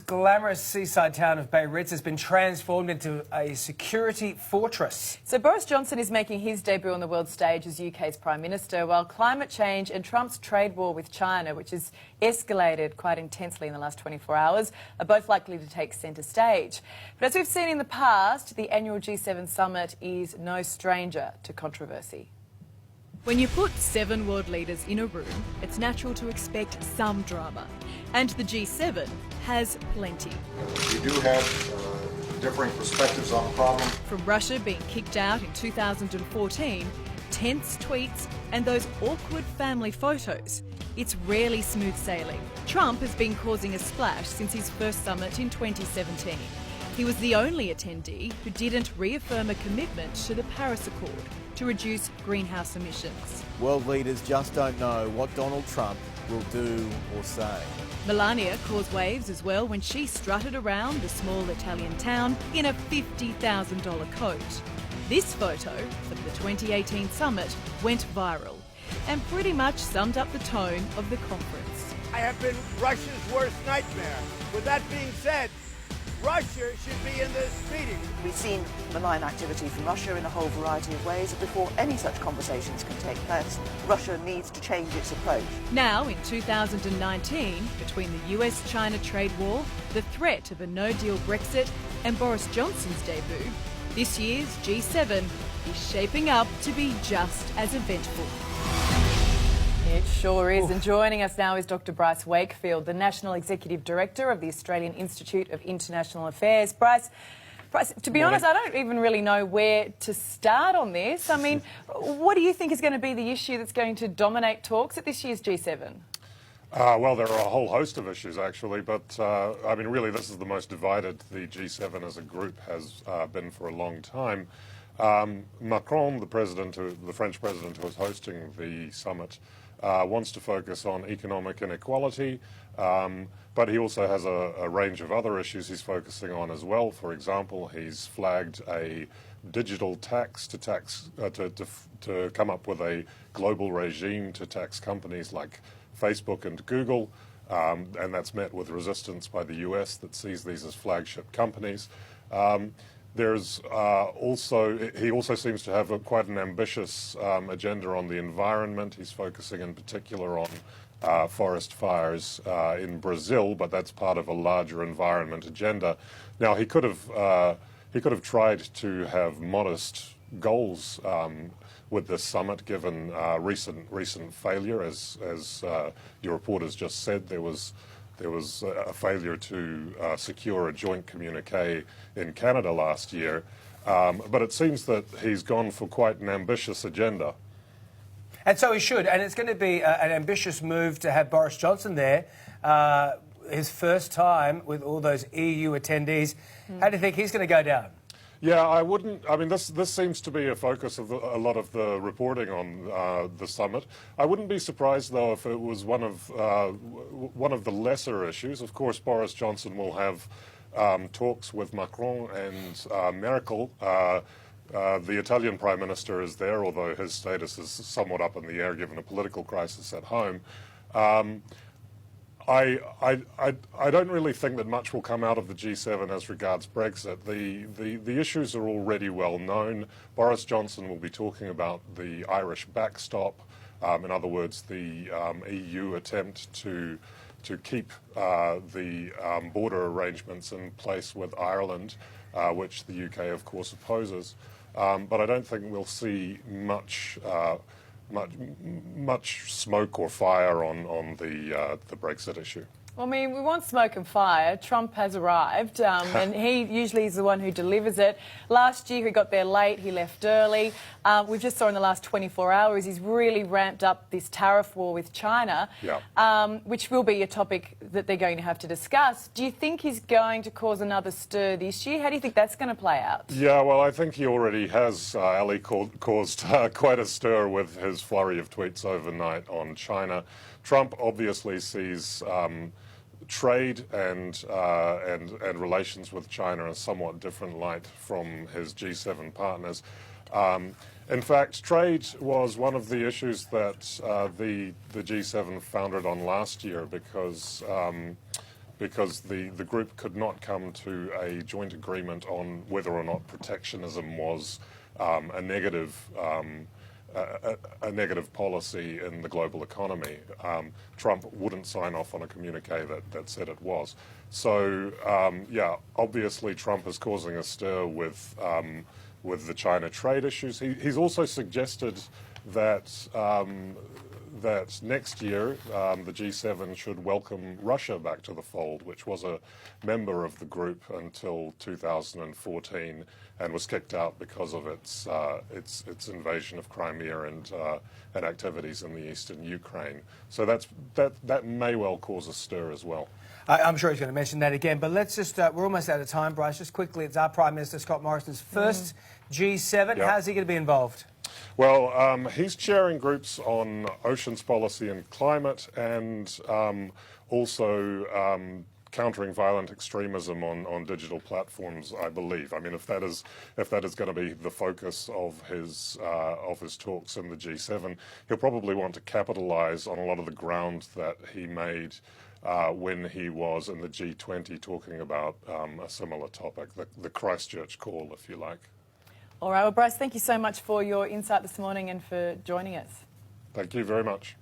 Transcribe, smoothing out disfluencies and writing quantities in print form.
glamorous seaside town of Biarritz has been transformed into a security fortress. So Boris Johnson is making his debut on the world stage as UK's Prime Minister, while climate change and Trump's trade war with China, which has escalated quite intensely in the last 24 hours, are both likely to take centre stage. But as we've seen in the past, the annual G7 summit is no stranger to controversy. When you put 7 world leaders in a room, it's natural to expect some drama. And the G7 has plenty. We do have differing perspectives on the problem. From Russia being kicked out in 2014, tense tweets and those awkward family photos, it's rarely smooth sailing. Trump has been causing a splash since his first summit in 2017. He was the only attendee who didn't reaffirm a commitment to the Paris Accord to reduce greenhouse emissions. World leaders just don't know what Donald Trump will do or say. Melania caused waves as well when she strutted around the small Italian town in a $50,000 coat. This photo of the 2018 summit went viral and pretty much summed up the tone of the conference. I have been Russia's worst nightmare. With that being said, Russia should be in this meeting. We've seen malign activity from Russia in a whole variety of ways. Before any such conversations can take place, Russia needs to change its approach. Now, in 2019, between the US-China trade war, the threat of a no-deal Brexit and Boris Johnson's debut, this year's G7 is shaping up to be just as eventful. It sure is. And joining us now is Dr. Bryce Wakefield, the National Executive Director of the Australian Institute of International Affairs. Bryce, to be honest, I don't even really know where to start on this. I mean, what do you think is going to be the issue that's going to dominate talks at this year's G7? Well, there are a whole host of issues, actually, but, I mean, really, this is the most divided the G7 as a group has been for a long time. Macron, the French president who is hosting the summit, wants to focus on economic inequality, but he also has a range of other issues he's focusing on as well. For example, he's flagged a digital tax to come up with a global regime to tax companies like Facebook and Google, and that's met with resistance by the US that sees these as flagship companies. There's he also seems to have quite an ambitious agenda on the environment. He's focusing in particular on forest fires in Brazil, but that's part of a larger environment agenda. Now, he could have tried to have modest goals with this summit, given recent failure, as your reporters just said. There was a failure to secure a joint communique in Canada last year, but it seems that he's gone for quite an ambitious agenda. And so he should, and it's going to be an ambitious move to have Boris Johnson there, his first time with all those EU attendees. How do you think he's going to go down? Yeah, I mean, this seems to be a focus of a lot of the reporting on the summit. I wouldn't be surprised, though, if it was one of the lesser issues. Of course, Boris Johnson will have talks with Macron and Merkel. The Italian Prime Minister is there, although his status is somewhat up in the air given a political crisis at home. I don't really think that much will come out of the G7 as regards Brexit. The issues are already well known. Boris Johnson will be talking about the Irish backstop, in other words, the EU attempt to keep the border arrangements in place with Ireland, which the UK, of course, opposes. But I don't think we'll see much smoke or fire on the Brexit issue. Well, I mean, we want smoke and fire. Trump has arrived, and he usually is the one who delivers it. Last year, he got there late, he left early. We just saw in the last 24 hours, he's really ramped up this tariff war with China, which will be a topic that they're going to have to discuss. Do you think he's going to cause another stir this year? How do you think that's going to play out? Yeah, well, I think he already has, Ali, caused quite a stir with his flurry of tweets overnight on China. Trump obviously sees trade and relations with China in a somewhat different light from his G7 partners. In fact, trade was one of the issues that the G7 founded on last year, because because the group could not come to a joint agreement on whether or not protectionism was a negative policy in the global economy. Trump wouldn't sign off on a communique that said it was. So, yeah, obviously Trump is causing a stir with the China trade issues. He's also suggested that that next year the G7 should welcome Russia back to the fold, which was a member of the group until 2014 and was kicked out because of its invasion of Crimea and activities in the eastern Ukraine. So that may well cause a stir as well. I'm sure he's going to mention that again, but let's just, we're almost out of time, Bryce. Just quickly, it's our Prime Minister, Scott Morrison's first G7. Yep. How's he going to be involved? Well, he's chairing groups on oceans policy and climate, and also countering violent extremism on digital platforms, I believe. I mean, if that is going to be the focus of his talks in the G7, he'll probably want to capitalise on a lot of the ground that he made when he was in the G20 talking about a similar topic, the Christchurch call, if you like. All right, well, Bryce, thank you so much for your insight this morning and for joining us. Thank you very much.